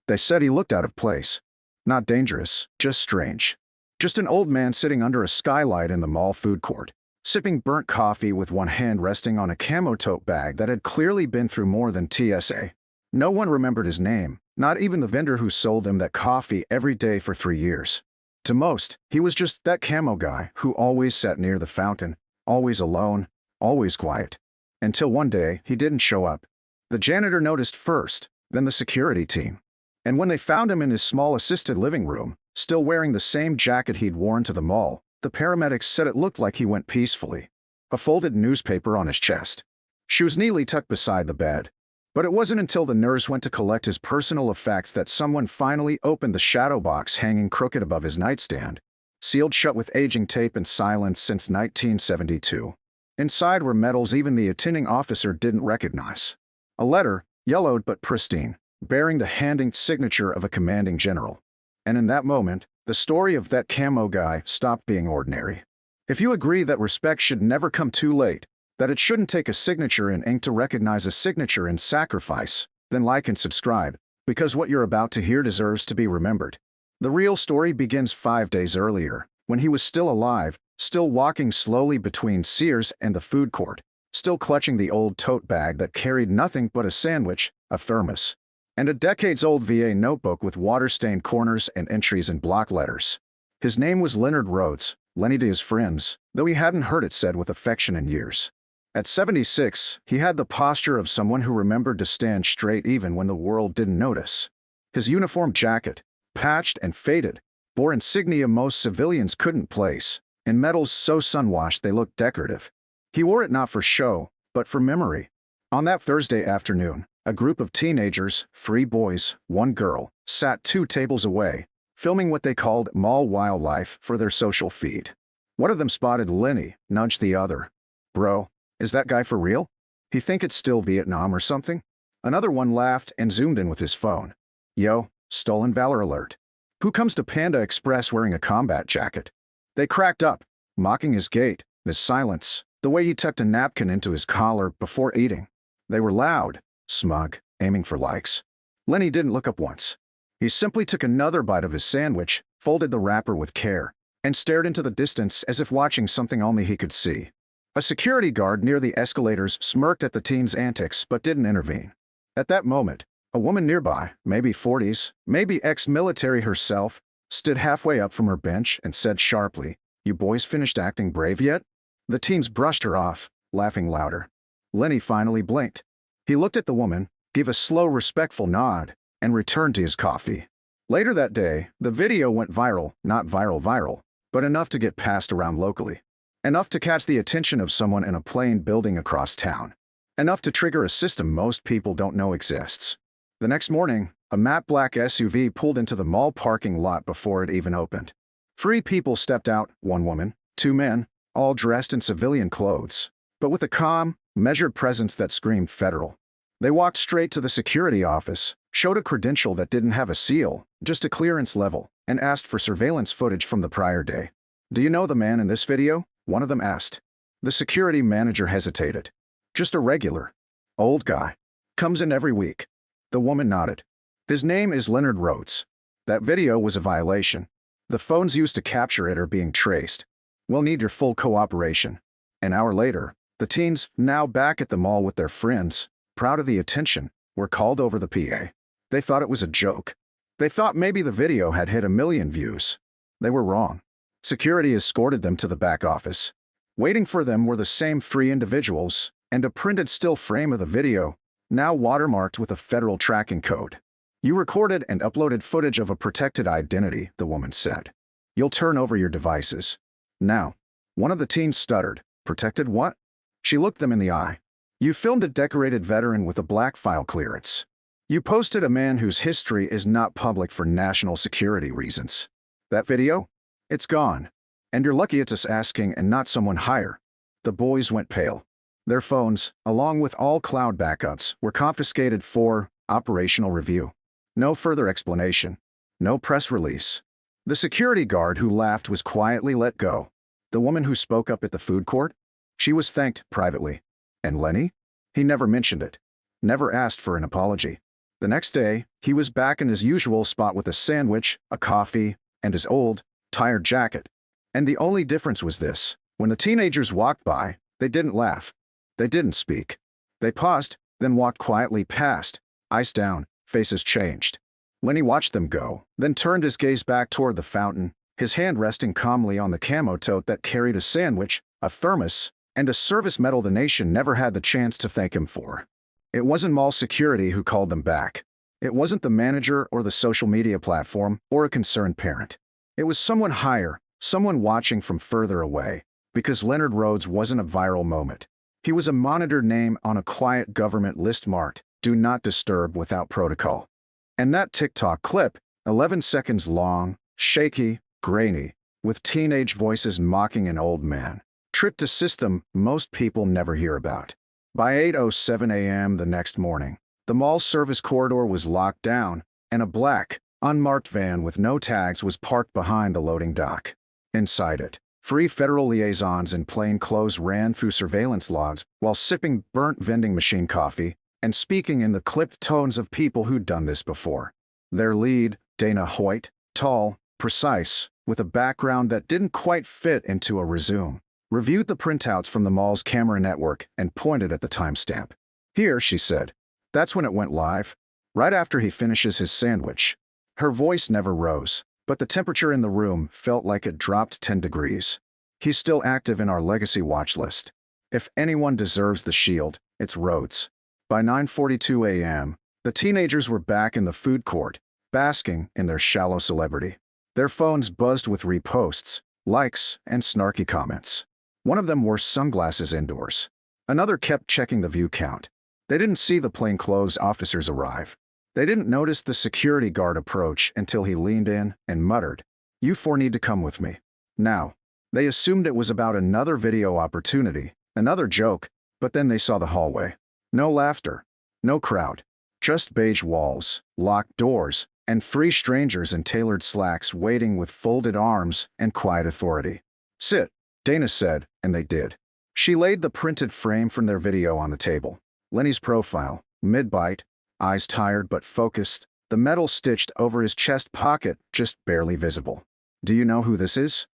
They said he looked out of place. Not dangerous, just strange. Just an old man sitting under a skylight in the mall food court, sipping burnt coffee with one hand resting on a camo tote bag that had clearly been through more than TSA. No one remembered his name, not even the vendor who sold him that coffee every day for 3 years. To most, he was just that camo guy who always sat near the fountain, always alone, always quiet. Until one day, he didn't show up. The janitor noticed first, then the security team. And when they found him in his small assisted living room, still wearing the same jacket he'd worn to the mall, the paramedics said it looked like he went peacefully. A folded newspaper on his chest. Shoes neatly tucked beside the bed. But it wasn't until the nurse went to collect his personal effects that someone finally opened the shadow box hanging crooked above his nightstand, sealed shut with aging tape and silence since 1972. Inside were medals even the attending officer didn't recognize. A letter, yellowed but pristine, bearing the hand-inked signature of a commanding general. And in that moment, the story of that camo guy stopped being ordinary. If you agree that respect should never come too late, that it shouldn't take a signature in ink to recognize a signature in sacrifice, then like and subscribe, because what you're about to hear deserves to be remembered. The real story begins 5 days earlier, when he was still alive, still walking slowly between Sears and the food court, still clutching the old tote bag that carried nothing but a sandwich, a thermos, and a decades-old VA notebook with water-stained corners and entries in block letters. His name was Leonard Rhodes, Lenny to his friends, though he hadn't heard it said with affection in years. At 76, he had the posture of someone who remembered to stand straight even when the world didn't notice. His uniform jacket, patched and faded, bore insignia most civilians couldn't place, in medals so sun-washed they looked decorative. He wore it not for show, but for memory. On that Thursday afternoon, a group of teenagers, 3 boys, 1 girl, sat 2 tables away, filming what they called mall wildlife for their social feed. One of them spotted Lenny, nudged the other. "Bro, is that guy for real? He think it's still Vietnam or something?" Another one laughed and zoomed in with his phone. "Yo, stolen valor alert. Who comes to Panda Express wearing a combat jacket?" They cracked up, mocking his gait, his silence, the way he tucked a napkin into his collar before eating. They were loud, smug, aiming for likes. Lenny didn't look up once. He simply took another bite of his sandwich, folded the wrapper with care, and stared into the distance as if watching something only he could see. A security guard near the escalators smirked at the teen's antics but didn't intervene. At that moment, a woman nearby, maybe 40s, maybe ex-military herself, stood halfway up from her bench and said sharply, "You boys finished acting brave yet?" The teens brushed her off, laughing louder. Lenny finally blinked. He looked at the woman, gave a slow, respectful nod, and returned to his coffee. Later that day, the video went viral, not viral, but enough to get passed around locally. Enough to catch the attention of someone in a plain building across town. Enough to trigger a system most people don't know exists. The next morning, a matte black SUV pulled into the mall parking lot before it even opened. 3 people stepped out, 1 woman, 2 men, all dressed in civilian clothes, but with a calm, measured presence that screamed federal. They walked straight to the security office, showed a credential that didn't have a seal, just a clearance level, and asked for surveillance footage from the prior day. "Do you know the man in this video?" one of them asked. The security manager hesitated. "Just a regular. Old guy. Comes in every week." The woman nodded. "His name is Leonard Rhodes. That video was a violation. The phones used to capture it are being traced. We'll need your full cooperation." An hour later, the teens, now back at the mall with their friends, proud of the attention, were called over the PA. They thought it was a joke. They thought maybe the video had hit 1 million views. They were wrong. Security escorted them to the back office. Waiting for them were the same 3 individuals, and a printed still frame of the video, now watermarked with a federal tracking code. "You recorded and uploaded footage of a protected identity," the woman said. "You'll turn over your devices. Now." One of the teens stuttered. "Protected what?" She looked them in the eye. "You filmed a decorated veteran with a black file clearance. You posted a man whose history is not public for national security reasons. That video? It's gone. And you're lucky it's us asking and not someone higher." The boys went pale. Their phones, along with all cloud backups, were confiscated for operational review. No further explanation. No press release. The security guard who laughed was quietly let go. The woman who spoke up at the food court? She was thanked privately. And Lenny? He never mentioned it. Never asked for an apology. The next day, he was back in his usual spot with a sandwich, a coffee, and his old, tired jacket. And the only difference was this: when the teenagers walked by, they didn't laugh. They didn't speak. They paused, then walked quietly past, eyes down, faces changed. Lenny watched them go, then turned his gaze back toward the fountain, his hand resting calmly on the camo tote that carried a sandwich, a thermos, and a service medal the nation never had the chance to thank him for. It wasn't mall security who called them back. It wasn't the manager or the social media platform or a concerned parent. It was someone higher, someone watching from further away, because Leonard Rhodes wasn't a viral moment. He was a monitored name on a quiet government list marked, "Do Not Disturb," without protocol. And that TikTok clip, 11 seconds long, shaky, grainy, with teenage voices mocking an old man, tripped a system most people never hear about. By 8:07 a.m. the next morning, the mall service corridor was locked down, and a black, unmarked van with no tags was parked behind the loading dock. Inside it, 3 federal liaisons in plain clothes ran through surveillance logs while sipping burnt vending machine coffee and speaking in the clipped tones of people who'd done this before. Their lead, Dana Hoyt, tall, precise, with a background that didn't quite fit into a resume, reviewed the printouts from the mall's camera network and pointed at the timestamp. "Here," she said. "That's when it went live. Right after he finishes his sandwich." Her voice never rose, but the temperature in the room felt like it dropped 10 degrees. "He's still active in our legacy watch list. If anyone deserves the shield, it's Rhodes." By 9:42 a.m., the teenagers were back in the food court, basking in their shallow celebrity. Their phones buzzed with reposts, likes, and snarky comments. One of them wore sunglasses indoors. Another kept checking the view count. They didn't see the plainclothes officers arrive. They didn't notice the security guard approach until he leaned in and muttered, "You 4 need to come with me." Now, they assumed it was about another video opportunity, another joke, but then they saw the hallway. No laughter, no crowd, just beige walls, locked doors, and 3 strangers in tailored slacks waiting with folded arms and quiet authority. "Sit," Dana said, and they did. She laid the printed frame from their video on the table. Lenny's profile, mid-bite, eyes tired but focused, the metal stitched over his chest pocket just barely visible. "Do you know who this is?"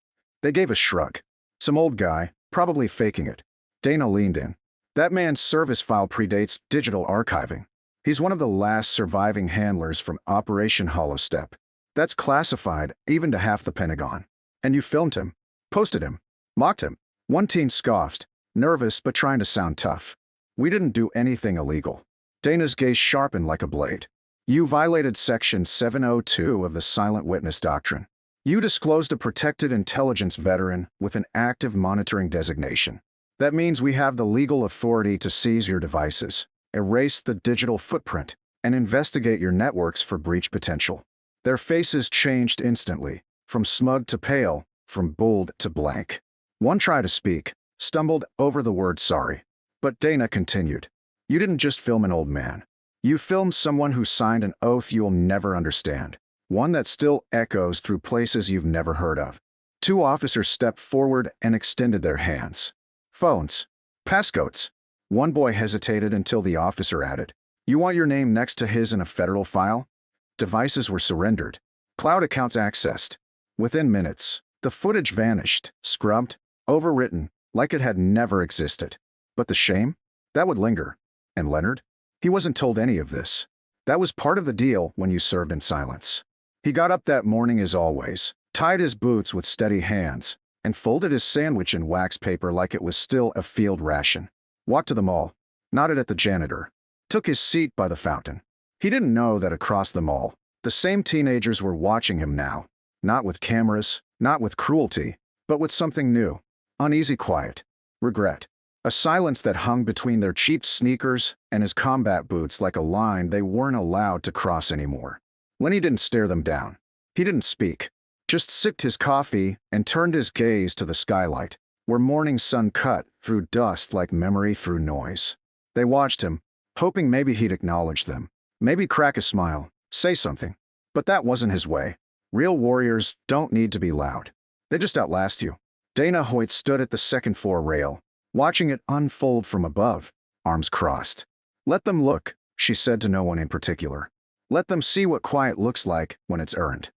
They gave a shrug. "Some old guy, probably faking it." Dana leaned in. "That man's service file predates digital archiving. He's one of the last surviving handlers from Operation Hollowstep. That's classified even to half the Pentagon. And you filmed him, posted him, mocked him." One teen scoffed, nervous but trying to sound tough. "We didn't do anything illegal." Dana's gaze sharpened like a blade. "You violated Section 702 of the Silent Witness Doctrine. You disclosed a protected intelligence veteran with an active monitoring designation. That means we have the legal authority to seize your devices, erase the digital footprint, and investigate your networks for breach potential." Their faces changed instantly, from smug to pale, from bold to blank. One tried to speak, stumbled over the word sorry. But Dana continued, "You didn't just film an old man. You filmed someone who signed an oath you'll never understand, one that still echoes through places you've never heard of." 2 officers stepped forward and extended their hands. "Phones. Passcodes." One boy hesitated until the officer added, "You want your name next to his in a federal file?" Devices were surrendered. Cloud accounts accessed. Within minutes, the footage vanished, scrubbed, overwritten, like it had never existed. But the shame? That would linger. And Leonard? He wasn't told any of this. That was part of the deal when you served in silence. He got up that morning as always, tied his boots with steady hands, and folded his sandwich in wax paper like it was still a field ration. Walked to the mall, nodded at the janitor, took his seat by the fountain. He didn't know that across the mall, the same teenagers were watching him now, not with cameras, not with cruelty, but with something new. Uneasy quiet, regret. A silence that hung between their cheap sneakers and his combat boots like a line they weren't allowed to cross anymore. Lenny didn't stare them down. He didn't speak, just sipped his coffee and turned his gaze to the skylight, where morning sun cut through dust like memory through noise. They watched him, hoping maybe he'd acknowledge them, maybe crack a smile, say something. But that wasn't his way. Real warriors don't need to be loud. They just outlast you. Dana Hoyt stood at the second-floor rail, watching it unfold from above, arms crossed. "Let them look," she said to no one in particular. Let them see what quiet looks like when it's earned.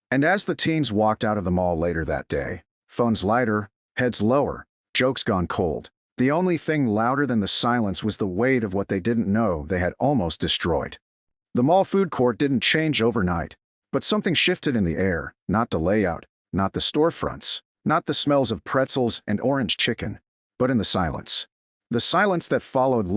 And as the teens walked out of the mall later that day, phones lighter, heads lower, jokes gone cold, the only thing louder than the silence was the weight of what they didn't know they had almost destroyed. The mall food court didn't change overnight, but something shifted in the air, not the layout, not the storefronts, not the smells of pretzels and orange chicken, but in the silence. The silence that followed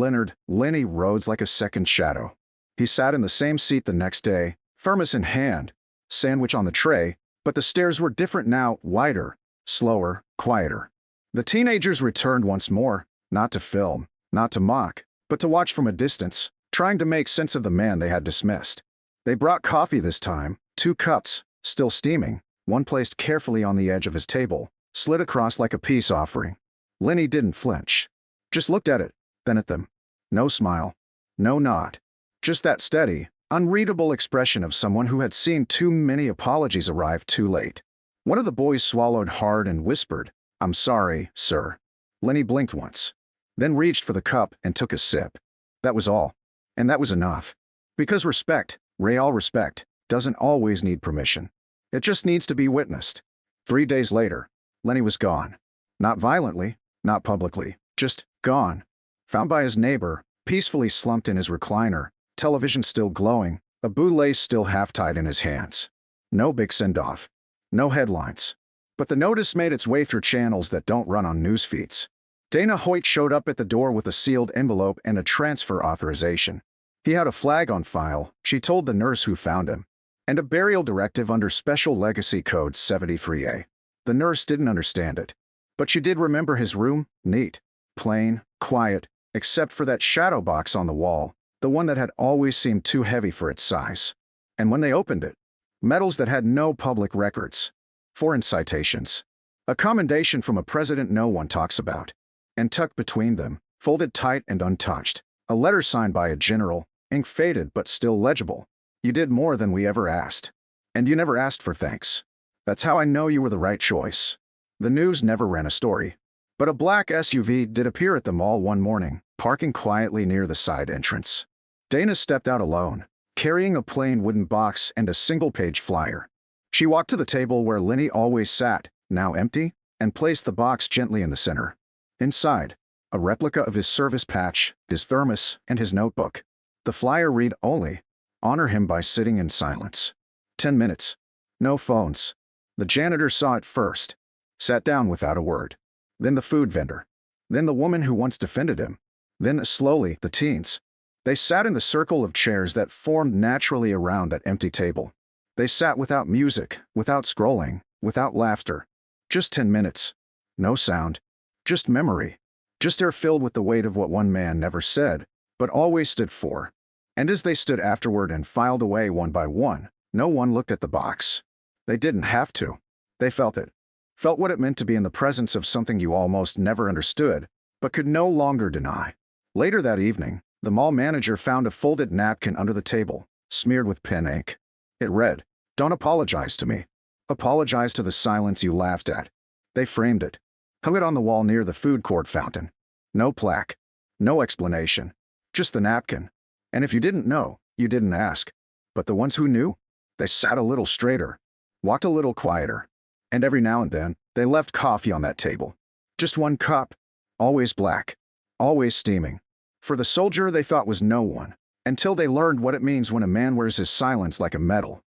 Lenny Rhodes like a second shadow. He sat in the same seat the next day, thermos in hand, sandwich on the tray, but the stares were different now, wider, slower, quieter. The teenagers returned once more, not to film, not to mock, but to watch from a distance, trying to make sense of the man they had dismissed. They brought coffee this time, 2 cups, still steaming, one placed carefully on the edge of his table, slid across like a peace offering. Lenny didn't flinch. Just looked at it, then at them. No smile. No nod. Just that steady, unreadable expression of someone who had seen too many apologies arrive too late. One of the boys swallowed hard and whispered, "I'm sorry, sir." Lenny blinked once, then reached for the cup and took a sip. That was all. And that was enough. Because respect, real respect, doesn't always need permission. It just needs to be witnessed. 3 days later, Lenny was gone. Not violently, not publicly, just gone. Found by his neighbor, peacefully slumped in his recliner, television still glowing, a bootlace still half-tied in his hands. No big send-off. No headlines. But the notice made its way through channels that don't run on news feeds. Dana Hoyt showed up at the door with a sealed envelope and a transfer authorization. He had a flag on file, she told the nurse who found him, and a burial directive under Special Legacy Code 73A. The nurse didn't understand it, but she did remember his room, neat, plain, quiet, except for that shadow box on the wall, the one that had always seemed too heavy for its size. And when they opened it, medals that had no public records, foreign citations, a commendation from a president no one talks about, and tucked between them, folded tight and untouched, a letter signed by a general, ink faded but still legible. "You did more than we ever asked. And you never asked for thanks. That's how I know you were the right choice." The news never ran a story. But a black SUV did appear at the mall one morning, parking quietly near the side entrance. Dana stepped out alone, carrying a plain wooden box and a single-page flyer. She walked to the table where Lenny always sat, now empty, and placed the box gently in the center. Inside, a replica of his service patch, his thermos, and his notebook. The flyer read only, "Honor him by sitting in silence." 10 minutes. No phones. The janitor saw it first. Sat down without a word. Then the food vendor. Then the woman who once defended him. Then, slowly, the teens. They sat in the circle of chairs that formed naturally around that empty table. They sat without music, without scrolling, without laughter. Just 10 minutes. No sound. Just memory. Just air filled with the weight of what one man never said, but always stood for. And as they stood afterward and filed away one by one, no one looked at the box. They didn't have to. They felt it. Felt what it meant to be in the presence of something you almost never understood, but could no longer deny. Later that evening, the mall manager found a folded napkin under the table, smeared with pen ink. It read, "Don't apologize to me. Apologize to the silence you laughed at." They framed it. Hung it on the wall near the food court fountain. No plaque. No explanation. Just the napkin. And if you didn't know, you didn't ask. But the ones who knew, they sat a little straighter, walked a little quieter. And every now and then, they left coffee on that table. Just one cup. Always black. Always steaming. For the soldier they thought was no one, until they learned what it means when a man wears his silence like a medal.